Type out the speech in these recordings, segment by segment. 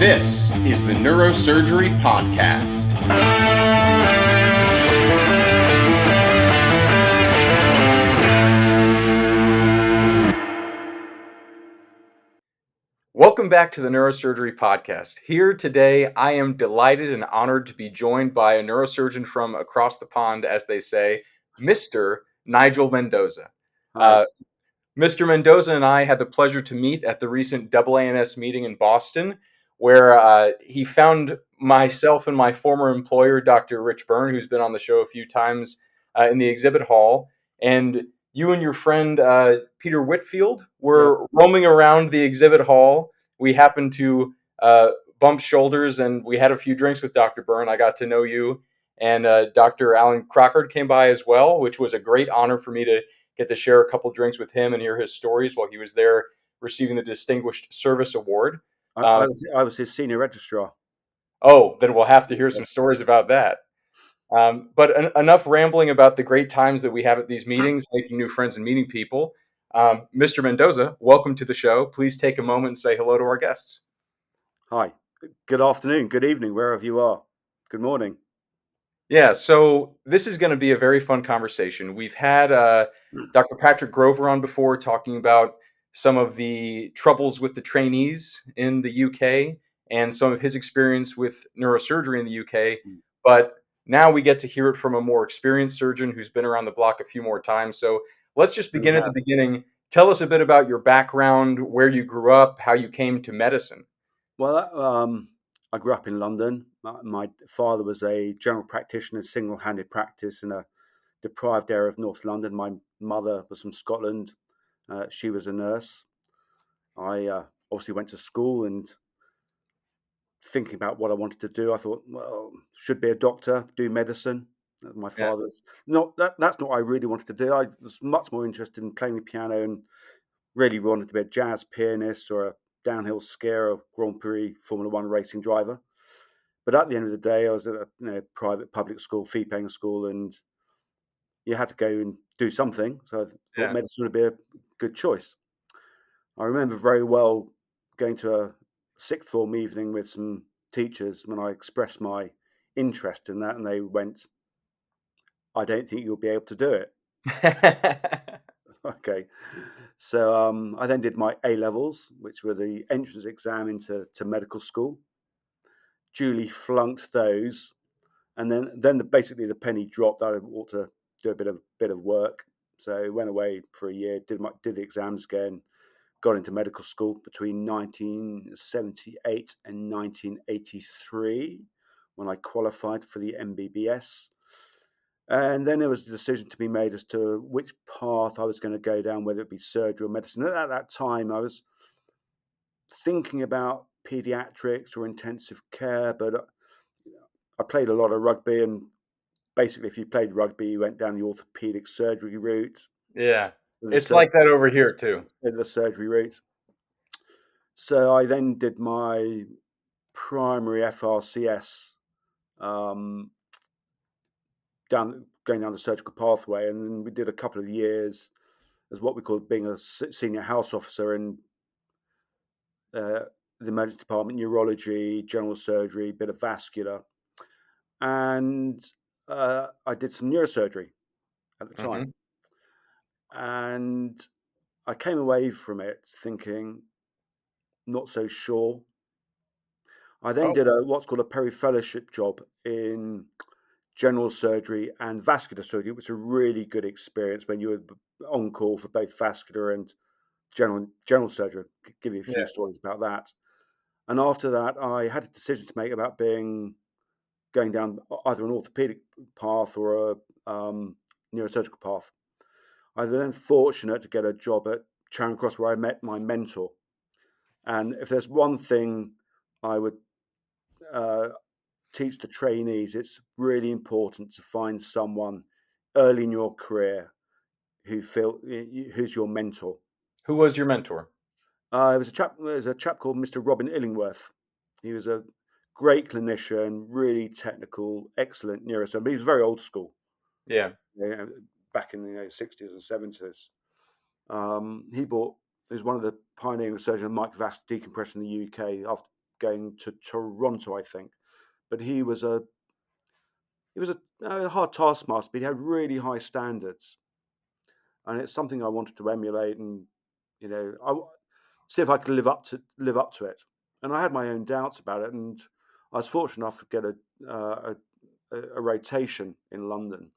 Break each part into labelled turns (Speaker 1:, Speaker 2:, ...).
Speaker 1: This is the Neurosurgery Podcast. Welcome back to the Neurosurgery Podcast. Here today, I am delighted and honored to be joined by a neurosurgeon from across the pond, as they say, Mr. Nigel Mendoza.
Speaker 2: Hi.
Speaker 1: Mr. Mendoza and I had the pleasure to meet at the recent AANS meeting in Boston, where he found myself and my former employer, Dr. Rich Byrne, who's been on the show a few times, in the exhibit hall. And you and your friend, Peter Whitfield,
Speaker 2: Yeah.
Speaker 1: were roaming around the exhibit hall. We happened to bump shoulders and we had a few drinks with Dr. Byrne. I got to know you. And Dr. Alan Crockard came by as well, which was a great honor for me to get to share a couple drinks with him and hear his stories while he was there receiving the Distinguished Service Award.
Speaker 2: I was his senior registrar.
Speaker 1: Oh, then we'll have to hear some stories about that. But enough rambling about the great times that we have at these meetings, making new friends and meeting people. Mr. Mendoza, welcome to the show. Please take a moment and say hello to our guests.
Speaker 2: Hi. Good afternoon, good evening, wherever you are. Good morning.
Speaker 1: Yeah, so this is going to be a very fun conversation. We've had Dr. Patrick Grover on before talking about some of the troubles with the trainees in the UK and some of his experience with neurosurgery in the UK. But now we get to hear it from a more experienced surgeon who's been around the block a few more times. So let's just begin at the beginning. Tell us a bit about your background, where you grew up, how you came to medicine.
Speaker 2: Well, I grew up in London. My father was a general practitioner, single-handed practice in a deprived area of North London. My mother was from Scotland. She was a nurse. I obviously went to school, and thinking about what I wanted to do, I thought, well, should be a doctor, do medicine. My
Speaker 1: Yeah.
Speaker 2: father's that's not what I really wanted to do. I was much more interested in playing the piano and really wanted to be a jazz pianist or a downhill skier or Grand Prix Formula One racing driver. But at the end of the day, I was at a private public school, fee-paying school, and you had to go and do something. So I thought medicine would be a good choice. I remember very well going to a sixth form evening with some teachers when I expressed my interest in that, and they went, "I don't think you'll be able to do it." Okay. So I then did my A-levels, which were the entrance exam into medical school. Duly flunked those, and then basically the penny dropped that I ought to do a bit of work. So I went away for a year, did the exams again, got into medical school between 1978 and 1983 when I qualified for the MBBS. And then there was a decision to be made as to which path I was going to go down, whether it be surgery or medicine. At that time, I was thinking about pediatrics or intensive care, but I played a lot of rugby, and basically, if you played rugby, you went down the orthopedic surgery route.
Speaker 1: Yeah, it's like that over here too.
Speaker 2: The surgery route. So I then did my primary FRCS, going down the surgical pathway, and then we did a couple of years as what we call being a senior house officer in the emergency department, neurology, general surgery, bit of vascular, and I did some neurosurgery at the time, and I came away from it thinking not so sure. I then did what's called a peri-fellowship job in general surgery and vascular surgery, which was a really good experience when you were on call for both vascular and general surgery. I'll give you a few stories about that. And after that, I had a decision to make about going down either an orthopedic path or a neurosurgical path. I was then fortunate to get a job at Charing Cross where I met my mentor. And if there's one thing I would teach the trainees, it's really important to find someone early in your career who's your mentor.
Speaker 1: Who was your mentor?
Speaker 2: It was a chap called Mr. Robin Illingworth. He was a great clinician, really technical, excellent neurosurgeon, but he was very old school.
Speaker 1: Yeah.
Speaker 2: Back in the 60s and 70s. He was one of the pioneering surgeons of microvascular decompression in the UK. After going to Toronto, I think. But he was a hard taskmaster, but he had really high standards, and it's something I wanted to emulate, and see if I could live up to it. And I had my own doubts about it, and I was fortunate enough to get a rotation in London.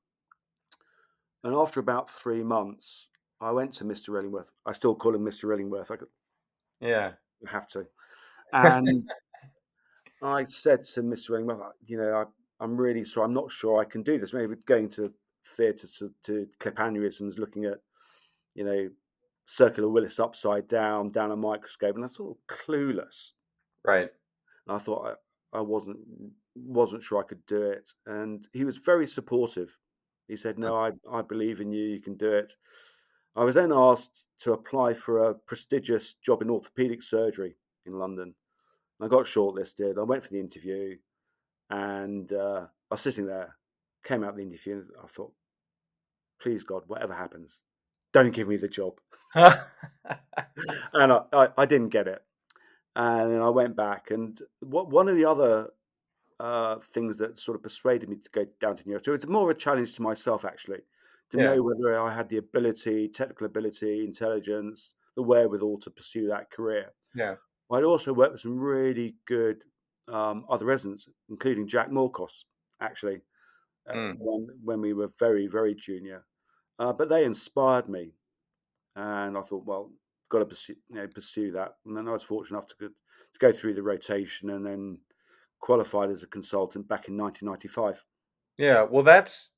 Speaker 2: And after about 3 months, I went to Mr. Illingworth. I still call him Mr. Illingworth.
Speaker 1: Yeah.
Speaker 2: I have to. And I said to Mr. Illingworth, I'm really sorry. I'm not sure I can do this. Maybe going to theatre to clip aneurysms, looking at, you know, circular Willis upside down a microscope, and I was sort of clueless.
Speaker 1: Right.
Speaker 2: And I thought I wasn't sure I could do it. And he was very supportive. He said, "No, I believe in you. You can do it." I was then asked to apply for a prestigious job in orthopedic surgery in London. I got shortlisted. I went for the interview, and I was sitting there. Came out of the interview, and I thought, "Please God, whatever happens, don't give me the job." And I didn't get it. And then I went back, and one of the other things that sort of persuaded me to go down to neuro. So it's more of a challenge to myself, actually, to
Speaker 1: Yeah.
Speaker 2: know whether I had the ability, technical ability, intelligence, the wherewithal to pursue that career.
Speaker 1: Yeah.
Speaker 2: I'd also worked with some really good other residents, including Jack Morcos, actually,
Speaker 1: Mm.
Speaker 2: when we were very, very junior. But they inspired me, and I thought, well, got to pursue that. And then I was fortunate enough to go through the rotation, and then qualified as a consultant back in 1995.
Speaker 1: Yeah, well, that's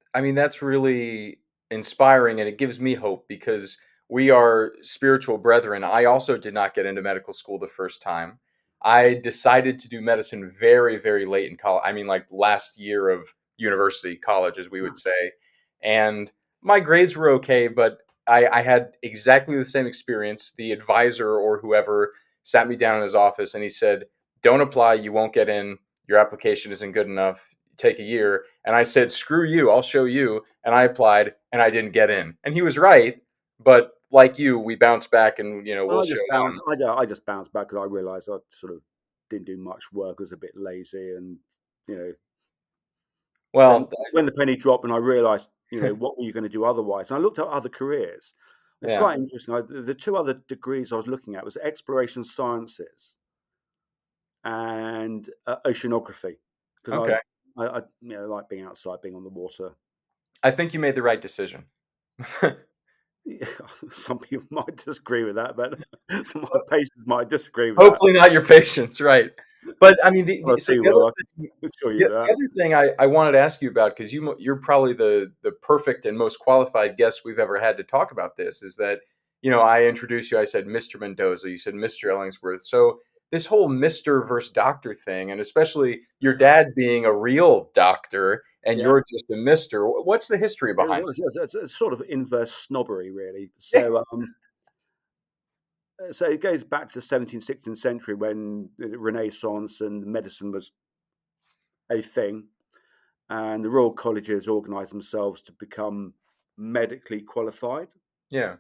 Speaker 1: really inspiring, and it gives me hope because we are spiritual brethren. I also did not get into medical school the first time. I decided to do medicine very, very late in college. I mean, like last year of university, college, as we would say. And my grades were okay, but I had exactly the same experience. The advisor or whoever sat me down in his office and he said, "Don't apply, you won't get in. Your application isn't good enough. Take a year." And I said, "Screw you, I'll show you." And I applied and I didn't get in. And he was right. But like you, we bounced back and,
Speaker 2: Well,
Speaker 1: we'll show them.
Speaker 2: I just bounced back because I realised I sort of didn't do much work. I was a bit lazy, and you know, then
Speaker 1: Well,
Speaker 2: when the penny dropped, and I realised, what were you going to do otherwise? And I looked at other careers. It's
Speaker 1: yeah.
Speaker 2: quite interesting. The two other degrees I was looking at was exploration sciences and oceanography, because
Speaker 1: Okay.
Speaker 2: I like being outside, being on the water.
Speaker 1: I think you made the right decision.
Speaker 2: Some people might disagree with that, but some of my patients might disagree with that.
Speaker 1: Hopefully not your patients, right? But I mean,
Speaker 2: Well, I
Speaker 1: so
Speaker 2: see.
Speaker 1: the other
Speaker 2: Well, I
Speaker 1: thing,
Speaker 2: can assure you
Speaker 1: the,
Speaker 2: that.
Speaker 1: the other thing I wanted to ask you about, because you're probably the perfect and most qualified guest we've ever had to talk about this, is that I introduced you. I said Mr. Mendoza. You said Mr. Ellingsworth. So this whole Mr. versus Doctor thing, and especially your dad being a real doctor and
Speaker 2: Yeah.
Speaker 1: you're just a Mister. What's the history behind
Speaker 2: It's sort of inverse snobbery, really.
Speaker 1: it?
Speaker 2: So it goes back to the 17th, 16th century when the Renaissance and medicine was a thing, and the Royal Colleges organised themselves to become medically qualified.
Speaker 1: Yeah,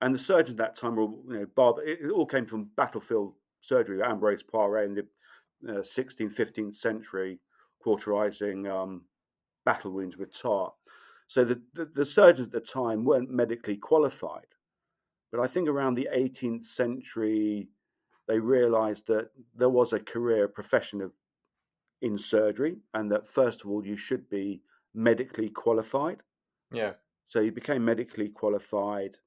Speaker 2: And the surgeons at that time were, it all came from battlefield surgery. Ambrose Poiret in the 16th, 15th century, cauterizing battle wounds with tar. So the surgeons at the time weren't medically qualified. But I think around the 18th century, they realized that there was a career profession in surgery, and that first of all, you should be medically qualified.
Speaker 1: yeah,
Speaker 2: So you became medically qualified,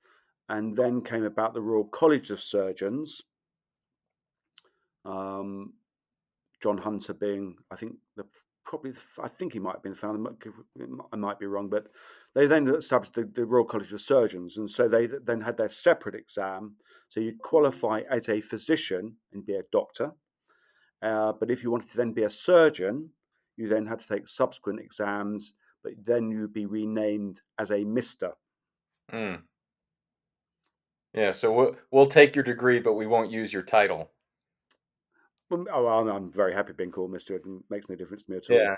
Speaker 2: and then came about the Royal College of Surgeons. Um, John Hunter being, I think, I think he might have been founded. I might be wrong, but they then established the Royal College of Surgeons, and so they then had their separate exam. So you'd qualify as a physician and be a doctor, but if you wanted to then be a surgeon, you then had to take subsequent exams, but then you'd be renamed as a Mister.
Speaker 1: mm, yeah. So we'll take your degree, but we won't use your title.
Speaker 2: Well, I'm very happy being called Mister. It makes no difference to me at all.
Speaker 1: Yeah.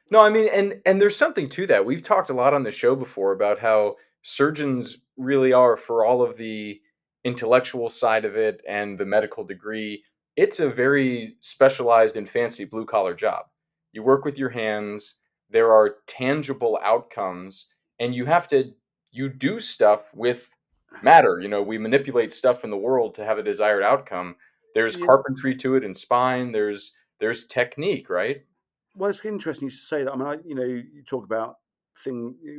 Speaker 1: No, I mean, and there's something to that. We've talked a lot on the show before about how surgeons really are, for all of the intellectual side of it and the medical degree, it's a very specialized and fancy blue collar job. You work with your hands, there are tangible outcomes, and you do stuff with matter. We manipulate stuff in the world to have a desired outcome. There's
Speaker 2: Yeah.
Speaker 1: carpentry to it and spine, there's technique, right?
Speaker 2: Well, it's interesting you should say that. I mean, you talk about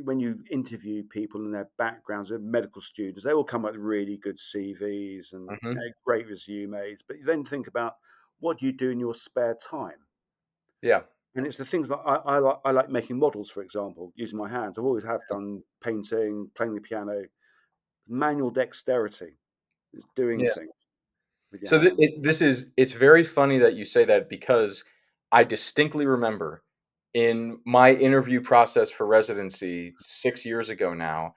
Speaker 2: when you interview people and their backgrounds, they're medical students, they all come up with really good CVs and
Speaker 1: Mhm.
Speaker 2: great resumes. But you then think about what do you do in your spare time?
Speaker 1: Yeah.
Speaker 2: And it's the things that I like. I like making models, for example, using my hands. I've always have done painting, playing the piano, manual dexterity, is doing
Speaker 1: Yeah.
Speaker 2: things with your
Speaker 1: So
Speaker 2: hands.
Speaker 1: it's very funny that you say that because I distinctly remember in my interview process for residency 6 years ago now,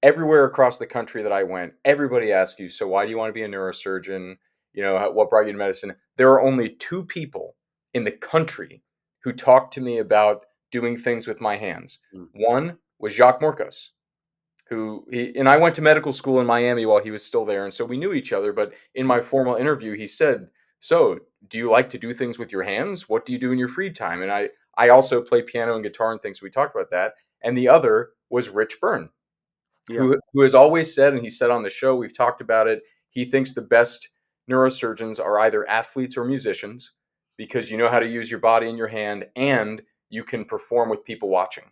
Speaker 1: everywhere across the country that I went, everybody asked you, "So why do you wanna be a neurosurgeon? What brought you to medicine?" There are only 2 people in the country who talked to me about doing things with my hands.
Speaker 2: Mm.
Speaker 1: One was Jacques Morcos. Who he and I went to medical school in Miami while he was still there, and so we knew each other, but in my formal interview, he said, "So, do you like to do things with your hands? What do you do in your free time?" And I also play piano and guitar and things, we talked about that. And the other was Rich Byrne,
Speaker 2: Yeah.
Speaker 1: who has always said, and he said on the show, we've talked about it, he thinks the best neurosurgeons are either athletes or musicians because you know how to use your body and your hand, and you can perform with people watching.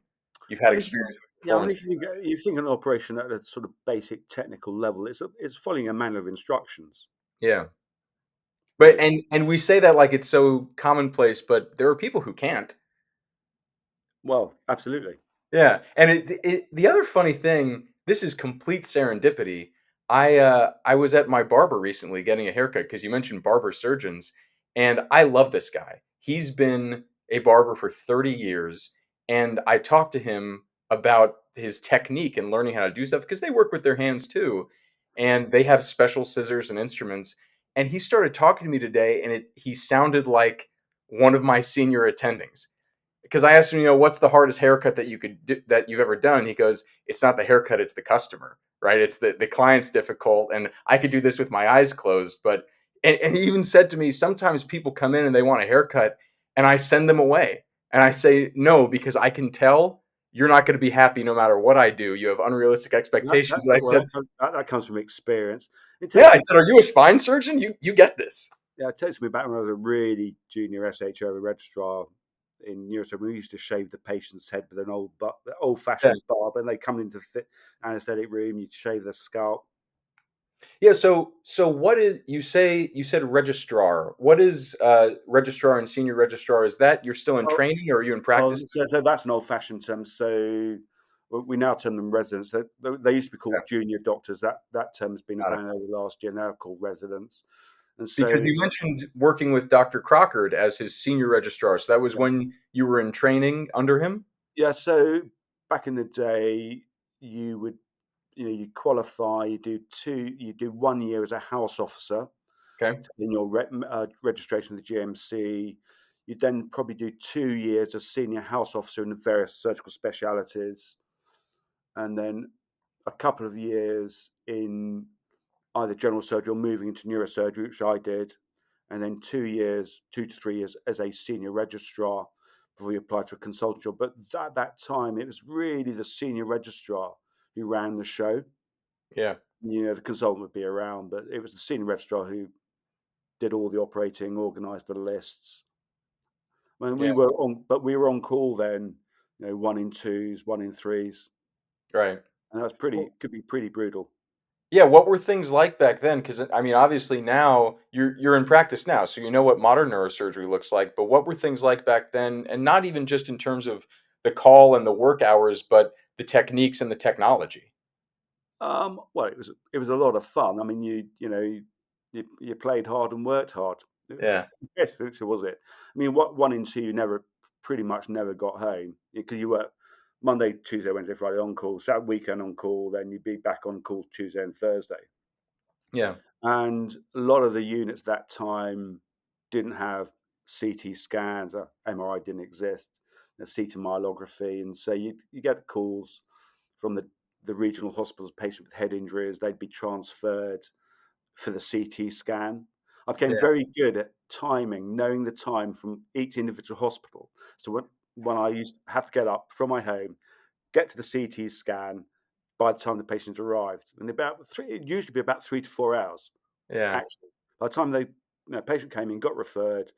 Speaker 1: You've had
Speaker 2: Well, if you,
Speaker 1: experience with
Speaker 2: yeah, I mean,
Speaker 1: performance.
Speaker 2: if you think an operation at a sort of basic technical level, it's following a manual of instructions.
Speaker 1: Yeah.
Speaker 2: You
Speaker 1: But
Speaker 2: know,
Speaker 1: and we say that like it's so commonplace, but there are people who can't.
Speaker 2: well, absolutely.
Speaker 1: Yeah, and the other funny thing, this is complete serendipity. I was at my barber recently getting a haircut because you mentioned barber surgeons, and I love this guy. He's been a barber for 30 years, and I talked to him about his technique and learning how to do stuff because they work with their hands too, and they have special scissors and instruments. And he started talking to me today, and he sounded like one of my senior attendings because I asked him, what's the hardest haircut that that you've ever done? And he goes, it's not the haircut, it's the customer, right? It's the client's difficult, and I could do this with my eyes closed. But and he even said to me, sometimes people come in and they want a haircut, and I send them away, and I say no because I can tell you're not going to be happy no matter what I do. You have unrealistic expectations. And I
Speaker 2: Well,
Speaker 1: said,
Speaker 2: that comes from experience. It
Speaker 1: yeah,
Speaker 2: takes
Speaker 1: I
Speaker 2: me
Speaker 1: said, are you a spine surgeon? You get this.
Speaker 2: Yeah, it takes me back when I was a really junior SHO registrar in neurosurgery. We used to shave the patient's head with an
Speaker 1: Yeah.
Speaker 2: old-fashioned barb, and they come into the anaesthetic room. You'd shave their scalp.
Speaker 1: Yeah, so what is you said registrar. What is registrar and senior registrar? Is that you're still in
Speaker 2: Oh,
Speaker 1: training or are you in
Speaker 2: well,
Speaker 1: practice?
Speaker 2: so that's an old-fashioned term. So we now term them residents. They used to be
Speaker 1: Yeah,
Speaker 2: called junior doctors. That term has been
Speaker 1: got it.
Speaker 2: abandoned over the last year. Now called residents. And
Speaker 1: Because
Speaker 2: so
Speaker 1: you mentioned working with Dr. Crockard as his senior registrar. So that was when you were in training under him?
Speaker 2: yeah, so back in the day, you would you qualify. You do 1 year as a house officer
Speaker 1: Okay.
Speaker 2: in your registration with the GMC. You then probably do 2 years as senior house officer in the various surgical specialities, and then a couple of years in either general surgery or moving into neurosurgery, which I did, and then 2 years, 2 to 3 years as a senior registrar before you applied for a consultant job. But at that time, it was really the senior registrar who ran the show.
Speaker 1: Yeah.
Speaker 2: The consultant would be around, but it was the senior registrar who did all the operating, organised the lists. When
Speaker 1: Yeah.
Speaker 2: we were on call then, 1 in 2s, 1 in 3s,
Speaker 1: Right.
Speaker 2: and that's
Speaker 1: Well,
Speaker 2: could be pretty brutal.
Speaker 1: yeah, what were things like back then? Because I mean, obviously now you're in practice now, so you know what modern neurosurgery looks like. But what were things like back then? And not even just in terms of the call and the work hours, but the techniques and the technology.
Speaker 2: Well, it was a lot of fun. I mean, you played hard and worked hard.
Speaker 1: Yeah.
Speaker 2: Yes, which was it. I mean, what 1 in 2 you never pretty much never got home because you work Monday, Tuesday, Wednesday, Friday on call, Saturday weekend on call, then you'd be back on call Tuesday and Thursday.
Speaker 1: Yeah.
Speaker 2: And a lot of the units that time didn't have CT scans, MRI didn't exist, CT myelography, and so you get calls from the regional hospitals, patient with head injuries, they'd be transferred for the CT scan. I became
Speaker 1: Yeah.
Speaker 2: very good at timing, knowing the time from each individual hospital. So when I used to have to get up from my home, get to the CT scan by the time the patient arrived, and it'd usually be about 3 to 4 hours.
Speaker 1: Yeah.
Speaker 2: Actually, by the time patient came in, got referred,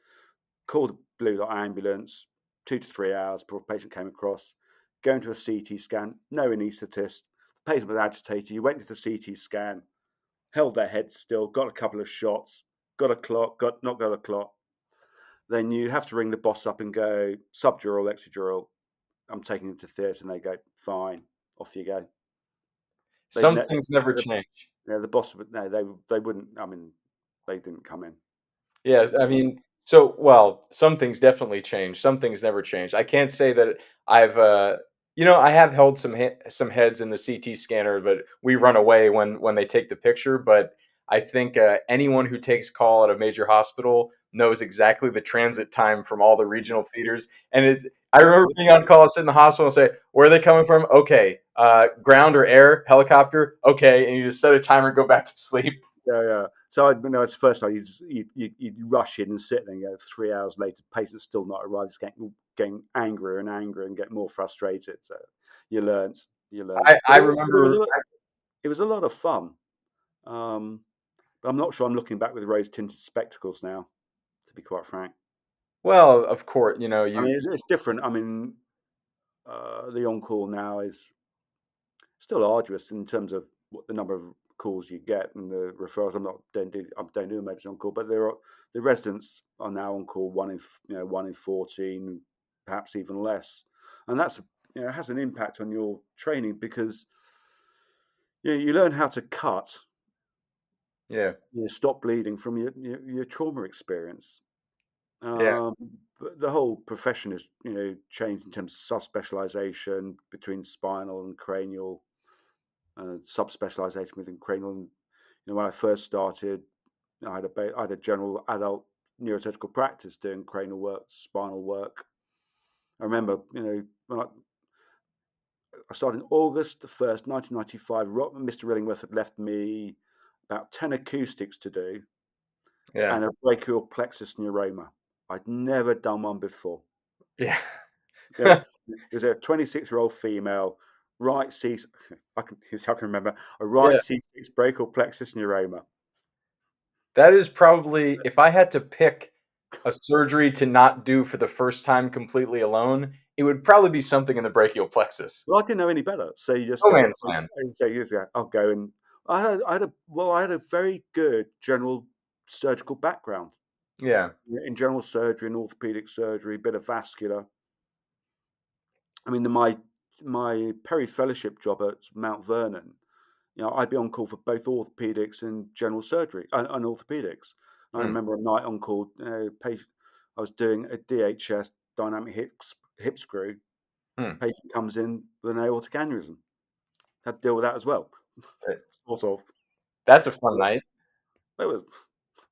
Speaker 2: called a blue light ambulance, 2 to 3 hours before the patient came across, going to a CT scan, no anaesthetist, the patient was agitated. You went to the CT scan, held their head still, got a couple of shots, got a clot, not got a clot. Then you have to ring the boss up and go, subdural, extradural, I'm taking them to theatre, and they go, fine, off you go. They'd
Speaker 1: Some
Speaker 2: ne-
Speaker 1: things never
Speaker 2: the,
Speaker 1: change.
Speaker 2: the boss would no, they wouldn't. I mean, they didn't come in.
Speaker 1: Yes, I mean, so well, some things definitely change. Some things never change. I can't say that I've, I have held some heads in the CT scanner, but we run away when they take the picture. But I think anyone who takes call at a major hospital knows exactly the transit time from all the regional feeders. And it's I
Speaker 2: Yeah,
Speaker 1: remember being on call, sit in the hospital, and say, "Where are they coming from?" Okay, ground or air, helicopter. Okay, and you just set a timer, and go back to sleep.
Speaker 2: yeah. So it's first time you'd rush in and sit there. And, 3 hours later, patient's still not arrived. It's getting angrier and angrier and getting more frustrated. So you learnt, you learnt.
Speaker 1: I
Speaker 2: But
Speaker 1: remember.
Speaker 2: it was a lot of fun. Um, but I'm not sure I'm looking back with rose tinted spectacles now. To be quite frank,
Speaker 1: Well, of course,
Speaker 2: I mean
Speaker 1: you
Speaker 2: it's different. I mean, the on call now is still arduous in terms of what the number of calls you get and the referrals. I don't do emergency on call, but the residents are now on call 1 in 14, perhaps even less, and has an impact on your training because you learn how to cut,
Speaker 1: yeah,
Speaker 2: stop bleeding from your trauma experience.
Speaker 1: yeah,
Speaker 2: Um, but the whole profession has changed in terms of subspecialization between spinal and cranial, subspecialization within cranial. And, when I first started, I had a general adult neurosurgical practice doing cranial work, spinal work. I remember, when I started in August the 1st, 1995. Mr. Rillingworth had left me about 10 acoustics to do
Speaker 1: yeah,
Speaker 2: and a brachial plexus neuroma. I'd never done one before.
Speaker 1: yeah.
Speaker 2: There was a 26-year-old female, right C. Here's how I can remember a
Speaker 1: Yeah,
Speaker 2: right C6 brachial plexus neuroma.
Speaker 1: that is probably if I had to pick a surgery to not do for the first time completely alone, it would probably be something in the brachial plexus.
Speaker 2: Well, I didn't know any better, so you just
Speaker 1: No
Speaker 2: go.
Speaker 1: man's land.
Speaker 2: So you just go, I'll go, and I had a very good general surgical background
Speaker 1: Yeah,
Speaker 2: in general surgery and orthopedic surgery, bit of vascular. I mean, my peri-fellowship job at Mount Vernon, I'd be on call for both orthopedics and general surgery and orthopedics. I
Speaker 1: mm,
Speaker 2: remember a night on call, I was doing a DHS dynamic hip screw.
Speaker 1: mm.
Speaker 2: Patient comes in with an aortic aneurysm. Had to deal with that as well, sort of.
Speaker 1: That's a fun night.
Speaker 2: It was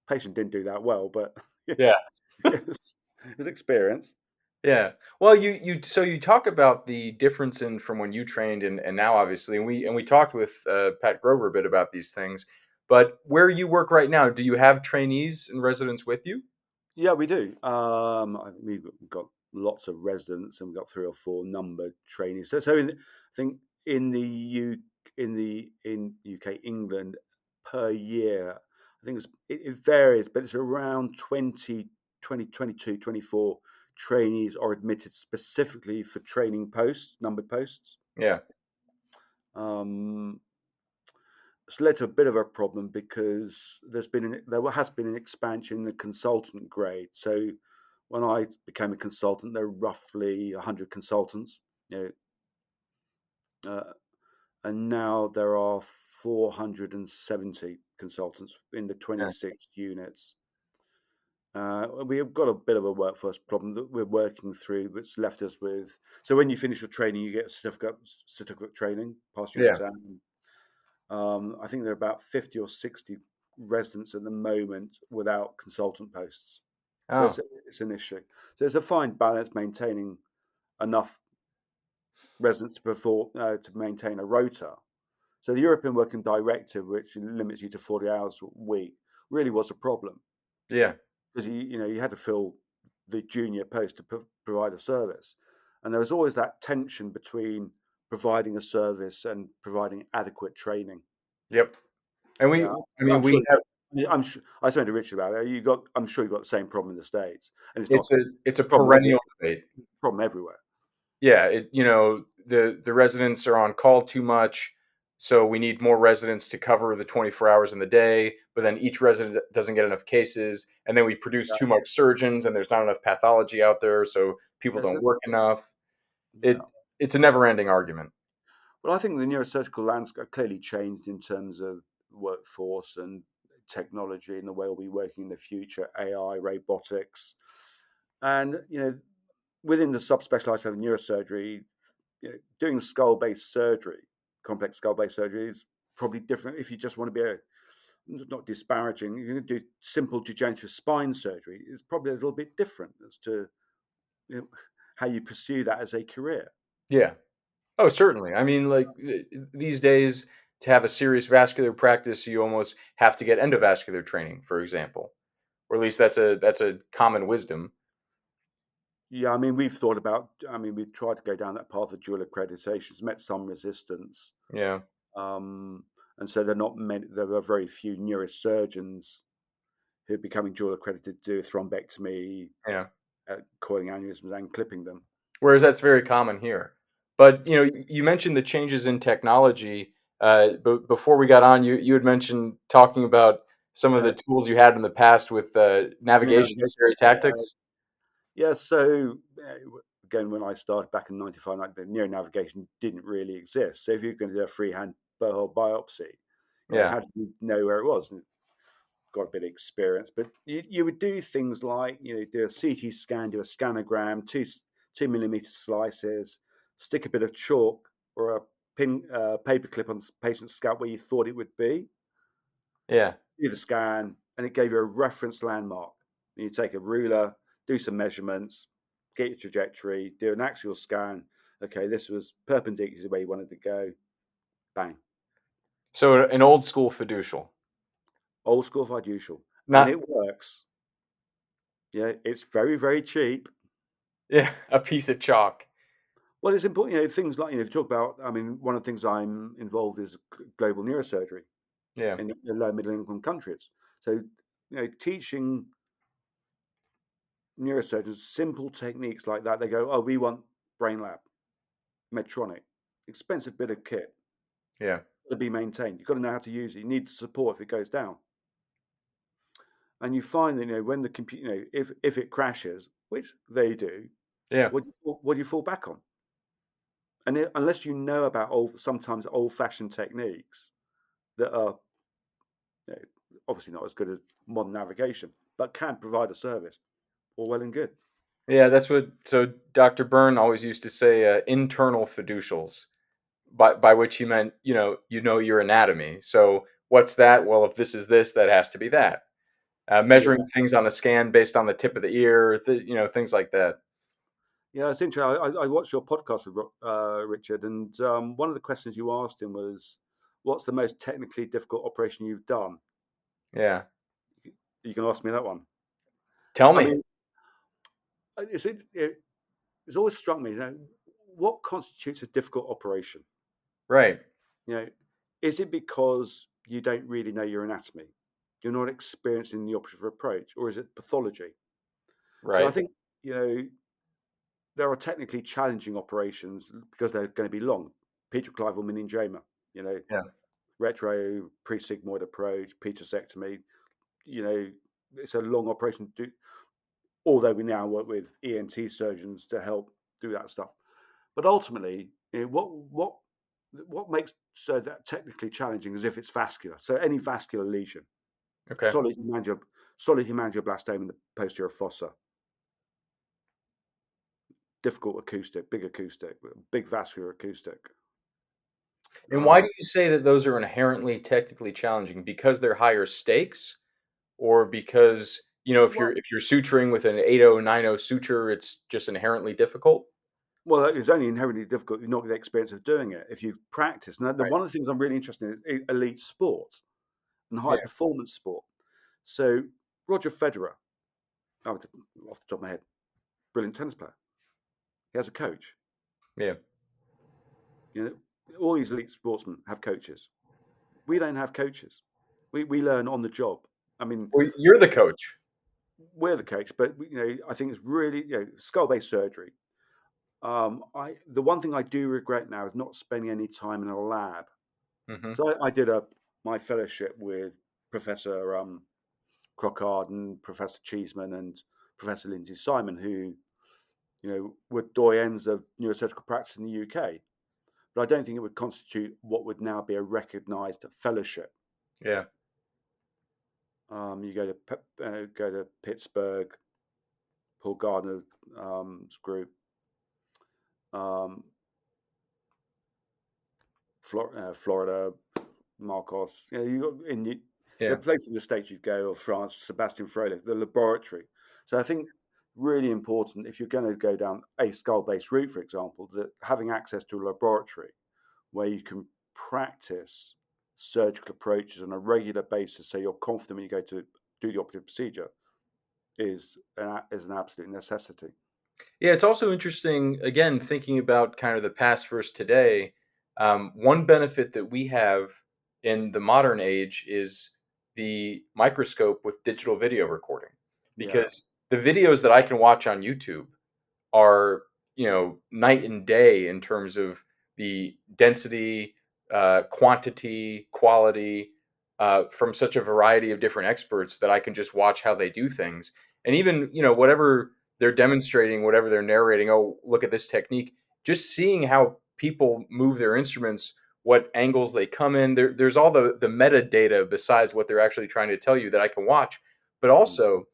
Speaker 2: patient didn't do that well, but
Speaker 1: Yeah.
Speaker 2: it was experience.
Speaker 1: Yeah. Well, you talk about the difference in from when you trained and now obviously, and we talked with Pat Grover a bit about these things. But where you work right now, do you have trainees and residents with you?
Speaker 2: Yeah, we do. We've got lots of residents, and we've got 3 or 4 numbered trainees. I think in the in UK England per year, I think it varies, but it's around 22, 24 trainees are admitted specifically for training posts, numbered posts.
Speaker 1: Yeah.
Speaker 2: Um, it's led to a bit of a problem because there has been an expansion in the consultant grade. So when I became a consultant, there were roughly 100 consultants, you uh, and now there are 470 consultants in the
Speaker 1: Yeah.
Speaker 2: 26 units. We've got a bit of a workforce problem that we're working through, which left us with. So when you finish your training, you get a certificate training, pass your
Speaker 1: Yeah.
Speaker 2: exam. I think there are about 50 or 60 residents at the moment without consultant posts. So
Speaker 1: Oh,
Speaker 2: it's an issue. So it's a fine balance maintaining enough residents to maintain a rota. So the European Working Directive, which limits you to 40 hours a week, really was a problem.
Speaker 1: Yeah.
Speaker 2: because you had to fill the junior post to provide a service, and there was always that tension between providing a service and providing adequate training.
Speaker 1: Yep. And
Speaker 2: Yeah,
Speaker 1: I mean,
Speaker 2: I'm
Speaker 1: we
Speaker 2: sure.
Speaker 1: have
Speaker 2: I'm sure. I spoke to Richard about it. I'm sure you got the same problem in the States, and it's not
Speaker 1: it's a
Speaker 2: a problem everywhere.
Speaker 1: perennial debate.
Speaker 2: Problem everywhere.
Speaker 1: Yeah, the residents are on call too much, so we need more residents to cover the 24 hours in the day, but then each resident doesn't get enough cases, and then we produce
Speaker 2: Yeah.
Speaker 1: too much surgeons and there's not enough pathology out there, so people
Speaker 2: Yes,
Speaker 1: don't work enough.
Speaker 2: yeah.
Speaker 1: It's a never-ending argument.
Speaker 2: Well, I think the neurosurgical landscape clearly changed in terms of workforce and technology and the way we'll be working in the future, AI, robotics, and within the subspecialized of neurosurgery, doing skull-based surgery, complex skull-based surgery is probably different. If you just want to be not disparaging, you're going to do simple degenerative spine surgery. It's probably a little bit different as to you know, how you pursue that as a career.
Speaker 1: Yeah. Oh, certainly. I mean, like these days, to have a serious vascular practice, you almost have to get endovascular training, for example, or at least that's a common wisdom.
Speaker 2: Yeah, I mean, we've thought about. I mean, we've tried to go down that path of dual accreditations, met some resistance,
Speaker 1: Yeah,
Speaker 2: um, and so there are not many. There are very few neurosurgeons who are becoming dual accredited to do a thrombectomy,
Speaker 1: yeah.
Speaker 2: coiling aneurysms, and clipping them.
Speaker 1: Whereas that's very common here. But you mentioned the changes in technology. But before we got on, you had mentioned talking about some of
Speaker 2: Uh,
Speaker 1: the tools you had in the past with navigation,
Speaker 2: Neuronavigation.
Speaker 1: stereotactics.
Speaker 2: Yeah, so again, when I started back in '95, like the neuronavigation didn't really exist. So if you're going to do a freehand bowel biopsy,
Speaker 1: Yeah,
Speaker 2: how did you know where it was? And got a bit of experience, but you would do things like do a CT scan, do a scanogram, 2 millimeter slices, stick a bit of chalk or a pin paperclip on the patient's scalp where you thought it would be,
Speaker 1: yeah.
Speaker 2: do the scan, and it gave you a reference landmark. And you take a ruler, do some measurements, get your trajectory, do an axial scan. Okay, this was perpendicular to where you wanted to go. Bang.
Speaker 1: So an old school fiducial,
Speaker 2: Old school fiducial. And
Speaker 1: not
Speaker 2: it works. Yeah, it's very, very cheap.
Speaker 1: yeah, a piece of chalk.
Speaker 2: Well, it's important, things like, if you talk about, I mean, one of the things I'm involved is global neurosurgery
Speaker 1: Yeah,
Speaker 2: in low middle income countries. So, teaching neurosurgeons simple techniques like that, they go, oh, we want brain lab, Medtronic, expensive bit of kit
Speaker 1: yeah,
Speaker 2: to be maintained. You've got to know how to use it. You need the support if it goes down. And you find that, when the computer, if it crashes, which they do,
Speaker 1: yeah.
Speaker 2: what do you fall back on? And unless you know about sometimes old fashioned techniques that are you know, obviously not as good as modern navigation, but can provide a service, all well and good.
Speaker 1: Yeah, that's what. So Dr. Byrne always used to say, internal fiducials, by which he meant, your anatomy. So what's that? Well, if this is this, that has to be that.
Speaker 2: Yeah,
Speaker 1: Measuring things on a scan based on the tip of the ear, things like that.
Speaker 2: yeah, it's interesting. I watched your podcast with Richard, and one of the questions you asked him was, "What's the most technically difficult operation you've done?"
Speaker 1: Yeah.
Speaker 2: You can ask me that one.
Speaker 1: Tell
Speaker 2: I
Speaker 1: me.
Speaker 2: mean, it's always struck me, what constitutes a difficult operation?
Speaker 1: Right.
Speaker 2: You know, is it because you don't really know your anatomy? You're not experienced in the operative approach, or is it pathology? So I
Speaker 1: Right.
Speaker 2: think, you know, there are technically challenging operations because they're going to be long. Petroclival meningioma, you know,
Speaker 1: Yeah.
Speaker 2: retro pre-sigmoid approach, petrosectomy, you know, it's a long operation to do, although we now work with ENT surgeons to help do that stuff. But ultimately, what makes so that technically challenging is if it's vascular. So any vascular lesion,
Speaker 1: Okay.
Speaker 2: solid solid hemangioblastoma in the posterior fossa, difficult acoustic, big vascular acoustic.
Speaker 1: And why
Speaker 2: Um,
Speaker 1: do you say that those are inherently technically challenging? Because they're higher stakes, or because if you're
Speaker 2: well,
Speaker 1: if you're suturing with an 8090 suture, it's just inherently difficult?
Speaker 2: well, it's only inherently difficult. You're not the experience of doing it if you practice. Now,
Speaker 1: Right.
Speaker 2: one of the things I'm really interested in is elite sport and
Speaker 1: Yeah.
Speaker 2: high performance sport. So Roger Federer, oh, off the top of my head, brilliant tennis player. He has a coach.
Speaker 1: Yeah.
Speaker 2: You know, all these elite sportsmen have coaches. We don't have coaches. We learn on the job. I mean,
Speaker 1: Well, you're the coach.
Speaker 2: we're the coach, but I think it's really skull-based surgery. The one thing I do regret now is not spending any time in a lab.
Speaker 1: Hmm.
Speaker 2: So I did my fellowship with Professor Crockard and Professor Cheeseman and Professor Lindsay Simon, who were doyens of neurosurgical practice in the UK. But I don't think it would constitute what would now be a recognised fellowship.
Speaker 1: Yeah.
Speaker 2: You go to Pittsburgh, Paul Gardner's group, um, Florida, Marcos. You got the
Speaker 1: Yeah.
Speaker 2: place in the States you'd go, or France, Sebastian Froelich, the laboratory. So I think really important if you're going to go down a skull-based route, for example, that having access to a laboratory where you can practice surgical approaches on a regular basis, so you're confident when you go to do the operative procedure, is an absolute necessity.
Speaker 1: Yeah, it's also interesting, again, thinking about kind of the past versus today. One benefit that we have in the modern age is the microscope with digital video recording,
Speaker 2: Yeah.
Speaker 1: because the videos that I can watch on YouTube are, night and day in terms of the density, quantity, quality, from such a variety of different experts that I can just watch how they do things. And even, whatever they're demonstrating, whatever they're narrating, oh, look at this technique, just seeing how people move their instruments, what angles they come in. There's all the metadata besides what they're actually trying to tell you that I can watch. But
Speaker 2: Mm.
Speaker 1: also,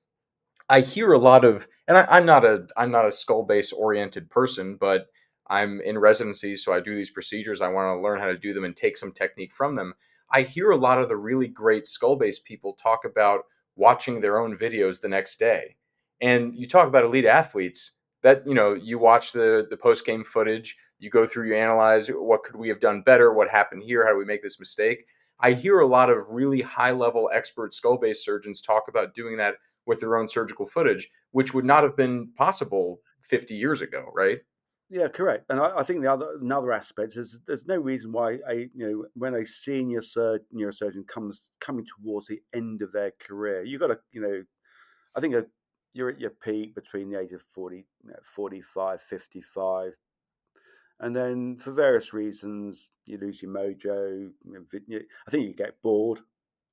Speaker 1: I hear a lot of, and I'm not a skull base oriented person, but I'm in residency, so I do these procedures. I want to learn how to do them and take some technique from them. I hear a lot of the really great skull base people talk about watching their own videos the next day. And you talk about elite athletes that, you watch the post game footage, you go through, you analyze what could we have done better, what happened here, how do we make this mistake. I hear a lot of really high level expert skull base surgeons talk about doing that with their own surgical footage, which would not have been possible 50 years ago, right?
Speaker 2: Yeah, correct. And I think another aspect is there's no reason why when a senior neurosurgeon coming towards the end of their career, you've got to I think you're at your peak between the age of 40, 45, 55. And then for various reasons, you lose your mojo. I think you get bored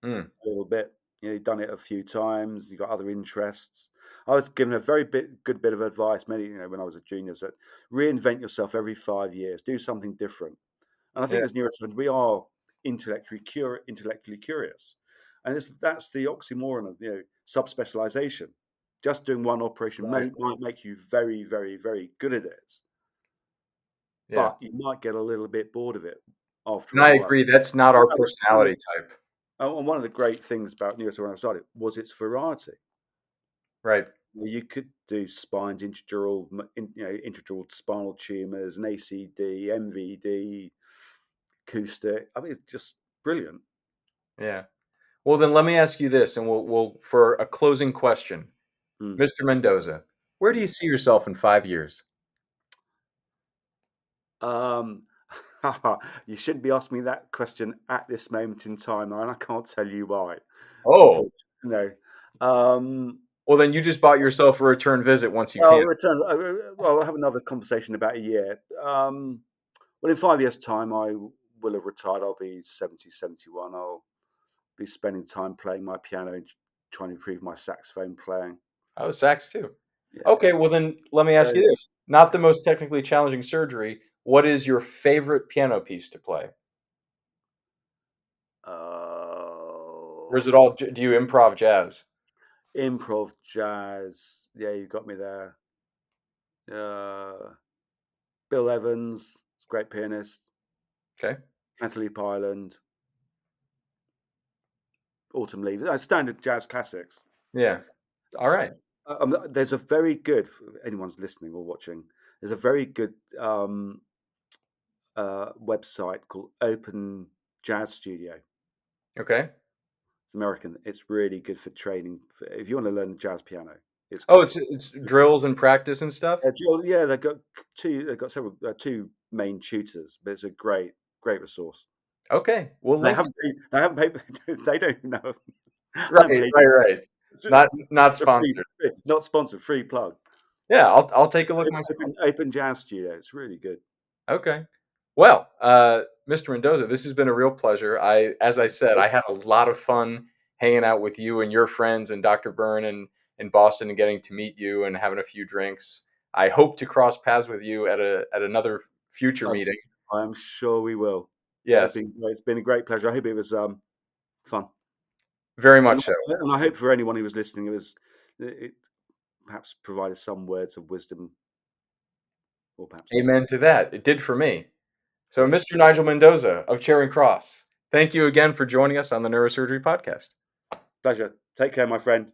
Speaker 1: Mm,
Speaker 2: a little bit. You've done it a few times. You've got other interests. I was given a very good bit of advice when I was a junior, that reinvent yourself every 5 years, do something different. And I
Speaker 1: yeah,
Speaker 2: think as neurosurgeons, we are intellectually curious, and that's the oxymoron of subspecialization. Just doing one operation
Speaker 1: right.
Speaker 2: might make you very, very, very good at it,
Speaker 1: Yeah.
Speaker 2: but you might get a little bit bored of it after
Speaker 1: And
Speaker 2: a
Speaker 1: I
Speaker 2: while.
Speaker 1: agree. That's not our
Speaker 2: And
Speaker 1: personality type.
Speaker 2: one of the great things about neurosurgery when I started was its variety.
Speaker 1: Right.
Speaker 2: You could do spines, intradural spinal tumors, an ACD, MVD, acoustic. I mean, it's just brilliant.
Speaker 1: Yeah. Well, then let me ask you this, and we'll for a closing question,
Speaker 2: Mm,
Speaker 1: Mr. Mendoza, where do you
Speaker 2: mm.
Speaker 1: see yourself in 5 years?
Speaker 2: Um, you shouldn't be asking me that question at this moment in time, and I can't tell you why.
Speaker 1: Oh,
Speaker 2: Unfortunately, no. Um,
Speaker 1: well, then you just bought yourself a return visit once you can.
Speaker 2: well, well, we'll have another conversation about a year. Well, in 5 years' time, I will have retired. I'll be 70, 71. I'll be spending time playing my piano and trying to improve my saxophone playing.
Speaker 1: Oh, sax too.
Speaker 2: Yeah.
Speaker 1: Okay, well then let me ask
Speaker 2: So,
Speaker 1: you this. Not the
Speaker 2: yeah.
Speaker 1: most technically challenging surgery. What is your favorite piano piece to play? Or is it
Speaker 2: Oh,
Speaker 1: all do you improv jazz?
Speaker 2: improv, jazz. Yeah, you got me there. Uh, Bill Evans, great pianist.
Speaker 1: Okay.
Speaker 2: Cantaloupe Island, Autumn Leaves. Standard jazz classics.
Speaker 1: Yeah. All right.
Speaker 2: There's a very good, for anyone's listening or watching, there's a very good website called Open Jazz Studio.
Speaker 1: Okay.
Speaker 2: It's American. It's really good for training. If you want to learn jazz piano, it's
Speaker 1: Oh,
Speaker 2: great.
Speaker 1: it's drills and practice and stuff?
Speaker 2: Yeah, they've got two. They've got several two main tutors, but it's a great resource.
Speaker 1: Okay, we'll
Speaker 2: They
Speaker 1: link
Speaker 2: haven't paid. They haven't paid. They don't know. I haven't
Speaker 1: right,
Speaker 2: paid.
Speaker 1: right, right.
Speaker 2: It's
Speaker 1: Not
Speaker 2: a free,
Speaker 1: sponsored.
Speaker 2: not sponsored. Free plug.
Speaker 1: Yeah, I'll take a look myself.
Speaker 2: Open jazz studio. It's really good.
Speaker 1: Okay. Well, Mr. Mendoza, this has been a real pleasure. As I said, I had a lot of fun hanging out with you and your friends and Dr. Byrne in Boston and getting to meet you and having a few drinks. I hope to cross paths with you at another future
Speaker 2: I'm,
Speaker 1: meeting.
Speaker 2: I'm sure we will.
Speaker 1: Yes,
Speaker 2: It's been a great pleasure. I hope it was fun,
Speaker 1: very
Speaker 2: and
Speaker 1: much so.
Speaker 2: I hope for anyone who was listening, it perhaps provided some words of wisdom, or perhaps not.
Speaker 1: Amen to that. It did for me. So,
Speaker 2: Good
Speaker 1: Mr. Nigel Mendoza of Charing Cross, thank you again for joining us on the Neurosurgery Podcast.
Speaker 2: pleasure. Take care, my friend.